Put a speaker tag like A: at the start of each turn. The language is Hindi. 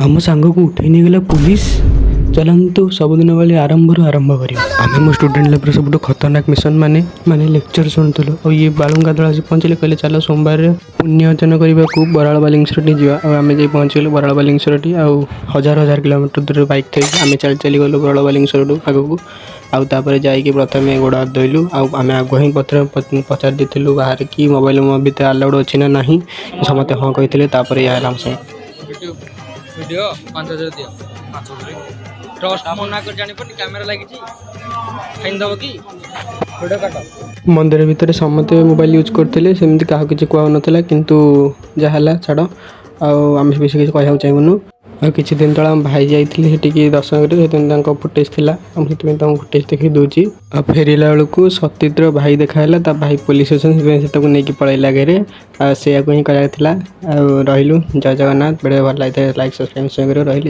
A: आम सांग को उठे नहीं गला पुलिस। चलतु सबुदिन भाई आरंभ करियो। आम मो स्टूडेंट लाइफ सब खतरनाक मिशन माने लेक्चर शुणुलु और ये बालुंगा दल आसी पहुँचे कहले चल सोमवार पुण्य अर्जन करने को बराल बालिंगसरटी जा आम जा पहुँचलु बराल बालिंगसरटी हजार हजार किलोमीटर दूर बाइक थी आम चल चली गलु बराल बालिंगसर आगक आउे जाकि प्रथम गोड़ हाथ धोलु आम आग ही पचार देलु बाहर कि मोबाइल मो भितर आलाउड अच्छी ना ना समस्ते हाँ कही आम संगे
B: वीडियो 5000 दियो 5000 ट्रस्ट मना कर जानि पनी कैमरा लागी छी फाइन दबो की वीडियो काटो।
A: मंदिर भितर समस्ते मोबाइल यूज करते सेमती क्या किसी कहला किंतु जहाँ छाड़ आम बेस किसी कह चाहूनु आ किसी दिन तला भाई जाइए दर्शन कर फुटेज थी फुटेज देखी दूची आ फेरला बेलू सतीद्र भाई देखाला भाई पुलिस स्टेशन नहीं पलैला घरे से ही कह रही जय जगन्नाथ बड़े भल लगे लाइक सब्सक्राइब रही।